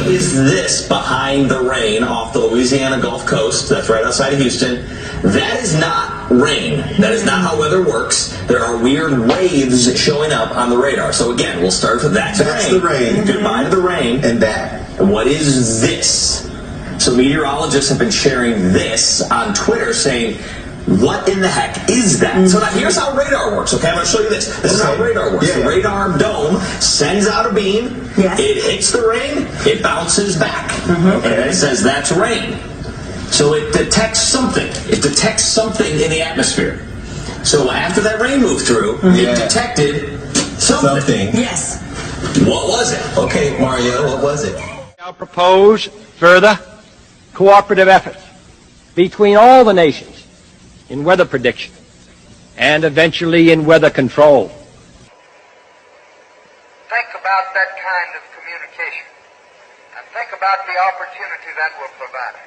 is this behind the rain off the Louisiana Gulf Coast? That's right outside of Houston. That is not rain. That is not how weather works. There are weird waves showing up on the radar. So again, we'll start with that's the rain. Goodbye to the rain. And that. What is this? So meteorologists have been sharing this on Twitter saying, what in the heck is that? So now here's how radar works, okay? I'm going to show you this. This is how radar works. The radar dome sends out a beam. Yes. It hits the rain. It bounces back. And it says that's rain. So it detects something. It detects something in the atmosphere. So after that rain moved through, it detected something. Yes. What was it? Okay, Mario, what was it? I propose further cooperative efforts between all the nations in weather prediction and eventually in weather control. Think about that kind of communication and think about the opportunity that will provide.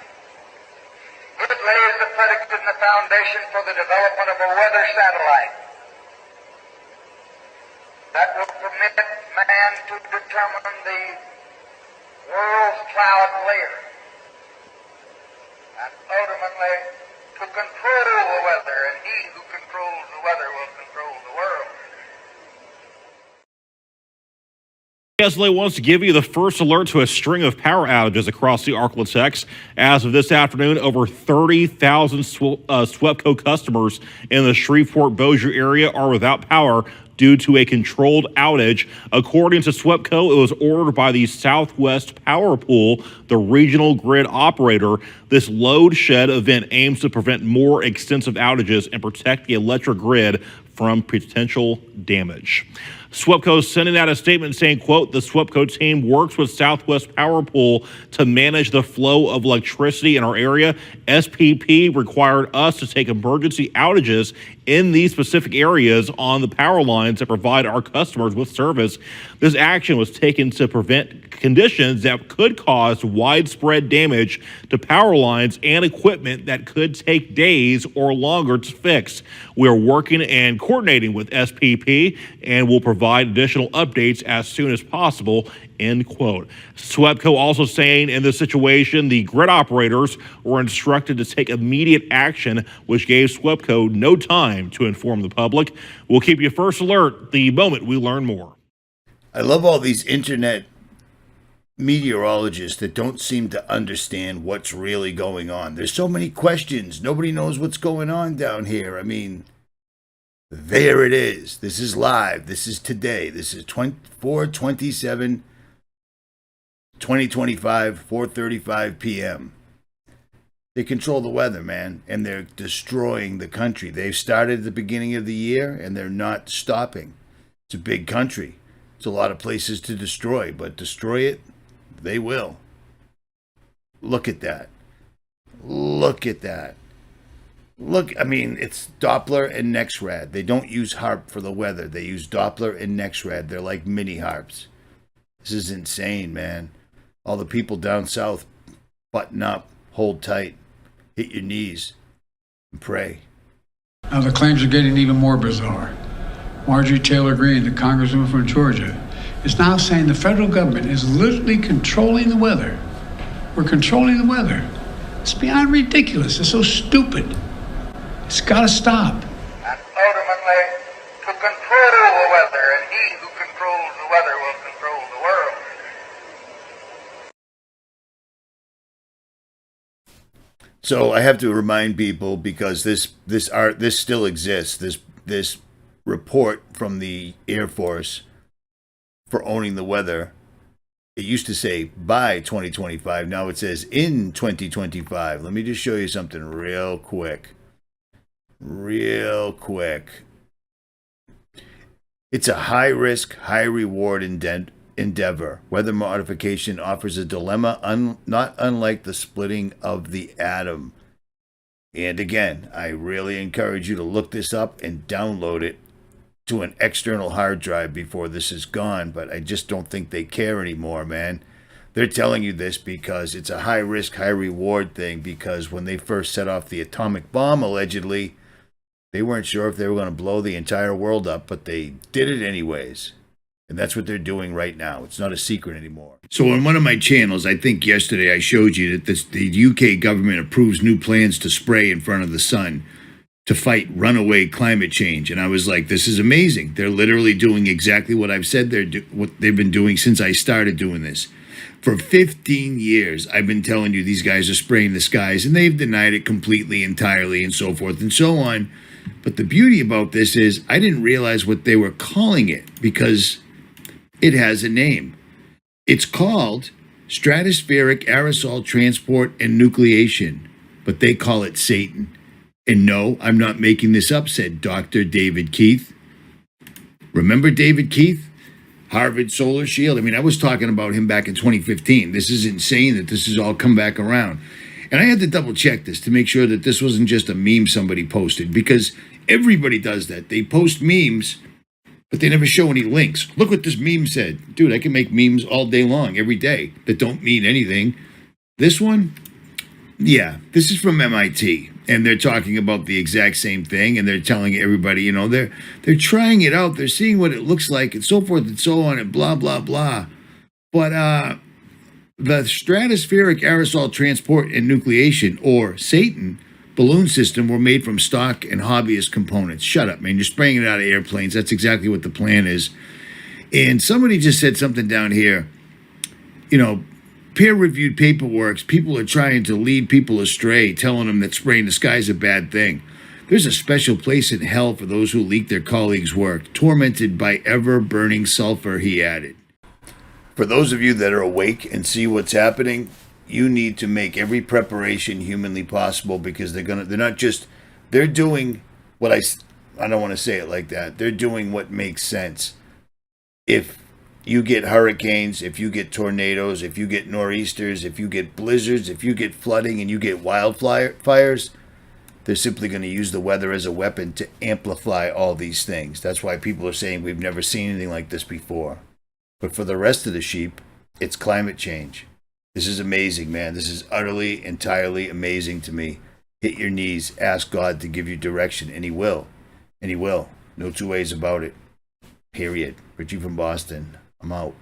It lays the predicate and the foundation for the development of a weather satellite that will permit man to determine the world's cloud layer and ultimately to control the weather, and he who controls the weather will control the world. KSLA wants to give you the first alert to a string of power outages across the Arklatex. As of this afternoon, over 30,000 SWEPCO customers in the Shreveport-Bossier area are without power due to a controlled outage. According to SWEPCO, it was ordered by the Southwest Power Pool, the regional grid operator. This load shed event aims to prevent more extensive outages and protect the electric grid from potential damage. SWEPCO is sending out a statement saying, quote, the SWEPCO team works with Southwest Power Pool to manage the flow of electricity in our area. SPP required us to take emergency outages in these specific areas on the power lines that provide our customers with service. This action was taken to prevent conditions that could cause widespread damage to power lines and equipment that could take days or longer to fix. We are working and coordinating with SPP and will provide additional updates as soon as possible, end quote. SWEPCO also saying in this situation, the grid operators were instructed to take immediate action, which gave SWEPCO no time to inform the public. We'll keep you first alert the moment we learn more. I love all these internet meteorologists that don't seem to understand what's really going on. There's so many questions. Nobody knows what's going on down here. I mean, there it is. This is live. This is today. This is 4/27/2025, 4:35 p.m. They control the weather, man, and they're destroying the country. They've started at the beginning of the year, and they're not stopping. It's a big country. It's a lot of places to destroy, but destroy it, they will. Look at that. Look at that. Look, I mean, it's Doppler and NEXRAD. They don't use HARP for the weather. They use Doppler and NEXRAD. They're like mini HARPs. This is insane, man. All the people down south, button up, hold tight, hit your knees, and pray. Now the claims are getting even more bizarre. Marjorie Taylor Greene, the congresswoman from Georgia, is now saying the federal government is literally controlling the weather. We're controlling the weather. It's beyond ridiculous. It's so stupid. It's got to stop. And ultimately, to control the weather, and he who controls the weather will control the world. So I have to remind people, because this still exists. This report from the Air Force for owning the weather. It used to say by 2025. Now it says in 2025. Let me just show you something real quick. It's a high-risk, high-reward endeavor. Weather modification offers a dilemma not unlike the splitting of the atom. And again, I really encourage you to look this up and download it to an external hard drive before this is gone, but I just don't think they care anymore, man. They're telling you this because it's a high-risk, high-reward thing, because when they first set off the atomic bomb, allegedly, they weren't sure if they were going to blow the entire world up, but they did it anyways. And that's what they're doing right now. It's not a secret anymore. So on one of my channels, I think yesterday I showed you that the UK government approves new plans to spray in front of the sun to fight runaway climate change. And I was like, this is amazing. They're literally doing exactly what I've said what they've been doing since I started doing this. For 15 years, I've been telling you these guys are spraying the skies, and they've denied it completely, entirely, and so forth and so on. But the beauty about this is I didn't realize what they were calling it because it has a name. It's called stratospheric aerosol transport and nucleation, but they call it Satan. And no, I'm not making this up, said Dr. David Keith. Remember David Keith? Harvard Solar Shield. I mean, I was talking about him back in 2015. This is insane that this has all come back around. And I had to double check this to make sure that this wasn't just a meme somebody posted, because everybody does that. They post memes, but they never show any links. Look what this meme said. Dude, I can make memes all day long, every day, that don't mean anything. This one, yeah, this is from MIT. And they're talking about the exact same thing, and they're telling everybody, they're trying it out, they're seeing what it looks like, and so forth and so on, and blah, blah, blah. But the stratospheric aerosol transport and nucleation, or Satan, balloon system were made from stock and hobbyist components. Shut up, man. You're spraying it out of airplanes. That's exactly what the plan is. And somebody just said something down here, peer-reviewed paperwork, people are trying to lead people astray, telling them that spraying the sky is a bad thing. There's a special place in hell for those who leak their colleagues' work, tormented by ever-burning sulfur, he added. For those of you that are awake and see what's happening, you need to make every preparation humanly possible, because they're doing what I don't want to say it like that. They're doing what makes sense. If you get hurricanes, if you get tornadoes, if you get nor'easters, if you get blizzards, if you get flooding and you get wildfires, they're simply going to use the weather as a weapon to amplify all these things. That's why people are saying we've never seen anything like this before. But for the rest of the sheep, it's climate change. This is amazing, man. This is utterly, entirely amazing to me. Hit your knees, ask God to give you direction, and he will. And he will. No two ways about it. Period. Richie from Boston. I'm out.